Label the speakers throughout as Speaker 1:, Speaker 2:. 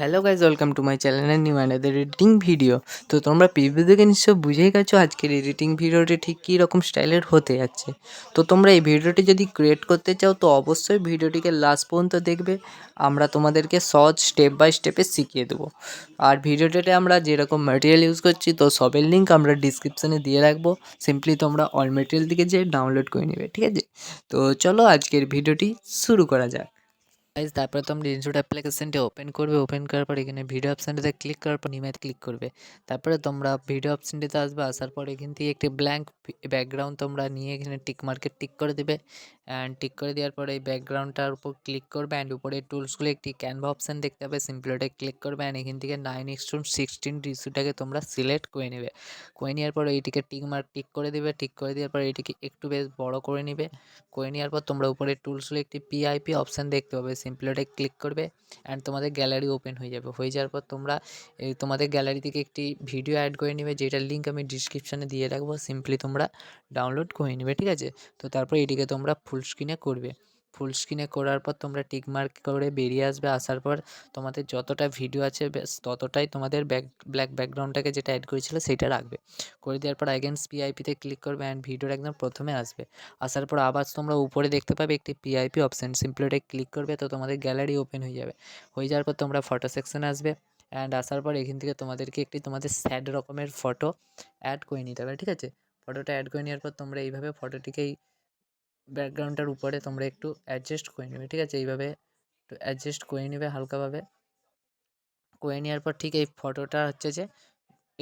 Speaker 1: Hello guys, welcome to my channel and new another editing video. তো তোমরা preview দেখে নিশ্চয় বুঝেই গেছো আজকের এডিটিং ভিডিওটি ঠিক কী রকম স্টাইলের হতে যাচ্ছে। তো তোমরা এই ভিডিওটি যদি ক্রিয়েট করতে চাও তো অবশ্যই ভিডিওটিকে লাস্ট পর্যন্ত দেখবে। আমরা তোমাদেরকে সহজ স্টেপ বাই স্টেপে শিখিয়ে দেবো। আর ভিডিওটিতে আমরা যেরকম ম্যাটেরিয়াল ইউজ করছি তো সবের লিঙ্ক আমরা ডিসক্রিপশানে দিয়ে রাখবো। সিম্পলি তোমরা অল ম্যাটেরিয়াল দিকে যেয়ে ডাউনলোড করে নেবে, ঠিক আছে? তো চলো আজকের ভিডিওটি শুরু করা যাক। গাইজ, তারপরে তোমরা ইনস্টুট অ্যাপ্লিকেশনটি ওপেন করবে। ওপেন করার পর এখানে ভিডিও অপশানটিতে ক্লিক করার পর নিমেতে ক্লিক করবে। তারপরে তোমরা ভিডিও অপশানটিতে আসবে। আসার পর এখান থেকে একটি ব্ল্যাঙ্ক ব্যাকগ্রাউন্ড তোমরা নিয়ে এখানে টিক মার্কে টিক করে দেবে। অ্যান্ড টিক করে দেওয়ার পরে এই ব্যাকগ্রাউন্ডটার উপর ক্লিক করবে। অ্যান্ড উপরে টুলসগুলো একটি ক্যানভা অপশান দেখতে হবে, সিম্পলি ওটায় ক্লিক করবে। অ্যান্ড এখান থেকে 9:16 রেশিওটাকে তোমরা সিলেক্ট করে নেবে। করে নেওয়ার পর এইটিকে টিক করে দেবে। টিক করে দেওয়ার পর এটিকে একটু বেশ বড় করে নেবে। করে নেওয়ার পর তোমরা উপরে টুলসগুলো একটি পিআইপি অপশান দেখতে পাবে, সিম্পলি ওটায় ক্লিক করবে। অ্যান্ড তোমাদের গ্যালারি ওপেন হয়ে যাবে। হয়ে যাওয়ার পর তোমরা তোমাদের গ্যালারি থেকে একটি ভিডিও অ্যাড করে নেবে, যেটার লিঙ্ক আমি ডিসক্রিপশানে দিয়ে রাখবো। সিম্পলি তোমরা ডাউনলোড করে নেবে, ঠিক আছে? তো তারপর এটিকে তোমরা ফুল স্ক্রিনে করবে। ফুল স্ক্রিনে করার পর তোমরা টিক মার্ক করে বেরিয়ে আসবে। আসার পর তোমাদের যতটা ভিডিও আছে ব্যাস ততটাই তোমাদের ব্ল্যাক ব্যাকগ্রাউন্ডটাকে যেটা অ্যাড করেছিল সেইটা রাখবে। করে দেওয়ার পর অ্যাগেন্স পিআইপিতে ক্লিক করবে। অ্যান্ড ভিডিওর একদম প্রথমে আসবে। আসার পর আবার তোমরা উপরে দেখতে পাবে একটি পিআইপি অপশান, সিম্পলি ওটায় ক্লিক করবে। তো তোমাদের গ্যালারি ওপেন হয়ে যাবে। হয়ে যাওয়ার পর তোমরা ফটো সেকশানে আসবে। অ্যান্ড আসার পর এখান থেকে তোমাদেরকে একটি তোমাদের স্যাড রকমের ফটো অ্যাড করে নিতে হবে, ঠিক আছে? ফটোটা অ্যাড করে নেওয়ার পর তোমরা এইভাবে ফটোটিকেই ব্যাকগ্রাউন্ডটার উপরে তোমরা একটু অ্যাডজাস্ট করে নেবে, ঠিক আছে? এইভাবে একটু অ্যাডজাস্ট করে নেবে হালকাভাবে। করে নেওয়ার পর ঠিক এই ফটোটা হচ্ছে যে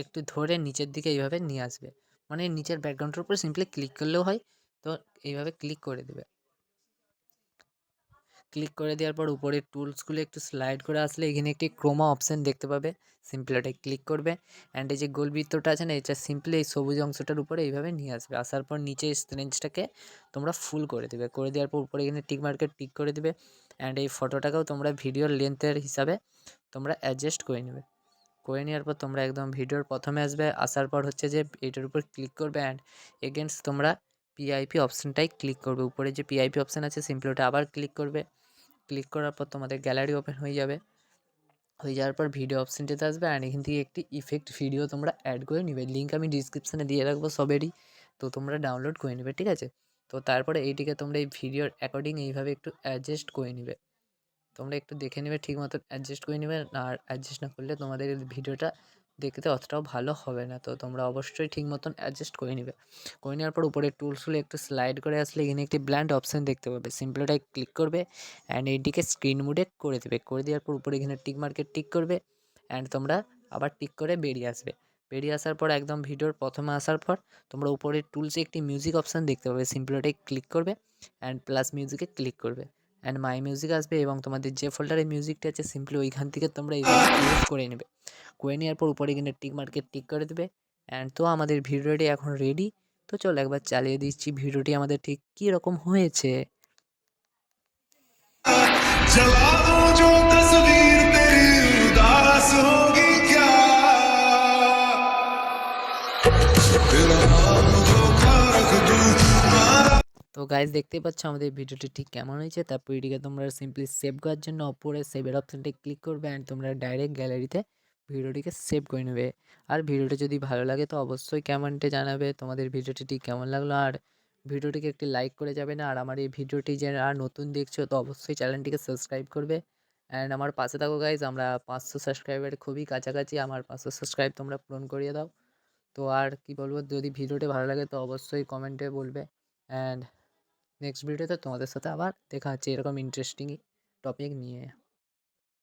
Speaker 1: একটু ধরে নিচের দিকে এইভাবে নিয়ে আসবে, মানে নিচের ব্যাকগ্রাউন্ডের উপরে সিম্পলি ক্লিক করলেও হয়। তো এইভাবে ক্লিক করে দেবে। ক্লিক করে দেওয়ার পর উপরের টুলসগুলো একটু স্লাইড করে আসলে এখানে একটি ক্রোমা অপশান দেখতে পাবে, সিম্পলি ওটায় ক্লিক করবে। অ্যান্ড এই যে গোল বৃত্তটা আছে না, এটা সিম্পলি এই সবুজ অংশটার উপরে এইভাবে নিয়ে আসবে। আসার পর নিচে রেঞ্জটাকে তোমরা ফুল করে দেবে। করে দেওয়ার পর উপরে এখানে টিক মার্কে টিক করে দেবে। অ্যান্ড এই ফটোটাকেও তোমরা ভিডিওর লেন্থের হিসাবে তোমরা অ্যাডজাস্ট করে নেবে। করে নেওয়ার পর তোমরা একদম ভিডিওর প্রথমে আসবে। আসার পর হচ্ছে যে এটার উপর ক্লিক করবে। অ্যান্ড এগেনস্ট তোমরা পিআইপি অপশানটাই ক্লিক করবে। উপরে যে পিআইপি অপশান আছে সিম্পলি ওটা আবার ক্লিক করবে। ক্লিক করার পর তোমাদের গ্যালারি ওপেন হয়ে যাবে। হয়ে যাওয়ার পর ভিডিও অপশানটিতে আসবে। অ্যান্ড এখান থেকে একটি ইফেক্ট ভিডিও তোমরা অ্যাড করে নেবে, লিঙ্ক আমি ডিসক্রিপশানে দিয়ে রাখবো সবেরই। তো তোমরা ডাউনলোড করে নেবে, ঠিক আছে? তো তারপরে এইটিকে তোমরা এই ভিডিওর অ্যাকর্ডিং এইভাবে একটু অ্যাডজাস্ট করে নেবে। তোমরা একটু দেখে নেবে, ঠিক মতো অ্যাডজাস্ট করে নেবে। আর অ্যাডজাস্ট না করলে তোমাদের ভিডিওটা দেখতে অতটাও ভালো হবে না। তো তোমরা অবশ্যই ঠিক মতন অ্যাডজাস্ট করে নেবে। করে নেওয়ার পর উপরে টুলসগুলো একটু স্লাইড করে আসলে এখানে একটি ব্ল্যান্ড অপশান দেখতে পাবে, সিম্পলি ওটায় ক্লিক করবে। অ্যান্ড এইটিকে স্ক্রিন মোডে করে দেবে। করে দেওয়ার পর উপরে এখানে টিক মার্কে টিক করবে। অ্যান্ড তোমরা আবার টিক করে বেরিয়ে আসবে। বেরিয়ে আসার পর একদম ভিডিওর প্রথমে আসার পর তোমরা উপরের টুলসে একটি মিউজিক অপশান দেখতে পাবে, সিম্পলি ওটায় ক্লিক করবে। অ্যান্ড প্লাস মিউজিকে ক্লিক করবে। অ্যান্ড মাই মিউজিক আসবে এবং তোমাদের যে ফোল্ডারে মিউজিকটা আছে সিম্পলি ওইখান থেকে তোমরা এইভাবে ইউজ করে নেবে। করে নেওয়ার পর উপরে কিনে টিক মার্কে টিক করে দেবে। অ্যান্ড তো আমাদের ভিডিওটি এখন রেডি। তো চলো একবার চালিয়ে দিচ্ছি ভিডিওটি আমাদের ঠিক কী রকম হয়েছে। जला दूं जो तस्वीर तेरी उदास होगी क्या तेरा नाम धोखा रख दूं তো গাইজ দেখতেই পাচ্ছ আমাদের ভিডিওটি ঠিক কেমন হয়েছে। তারপর এটিকে তোমরা সিম্পলি সেভ করার জন্য ওপরে সেভের অপশানটি ক্লিক করবে। অ্যান্ড তোমরা ডাইরেক্ট গ্যালারিতে ভিডিওটিকে সেভ করে নেবে। আর ভিডিওটি যদি ভালো লাগে তো অবশ্যই কমেন্টে জানাবে তোমাদের ভিডিওটি ঠিক কেমন লাগলো। আর ভিডিওটিকে একটি লাইক করে যাবে না। আর আমার এই ভিডিওটি যে আর নতুন দেখছো তো অবশ্যই চ্যানেলটিকে সাবস্ক্রাইব করবে। অ্যান্ড আমার পাশে থাকো গাইজ, আমরা 500 সাবস্ক্রাইবারের খুবই কাছাকাছি। আমার 500 সাবস্ক্রাইব তোমরা পূরণ করিয়ে দাও। তো আর কি বলবো, যদি ভিডিওটি ভালো লাগে তো অবশ্যই কমেন্টে বলবে। অ্যান্ড নেক্সট ভিডিওতে তোমাদের সাথে আবার দেখা হচ্ছে এরকম ইন্টারেস্টিং টপিক নিয়ে।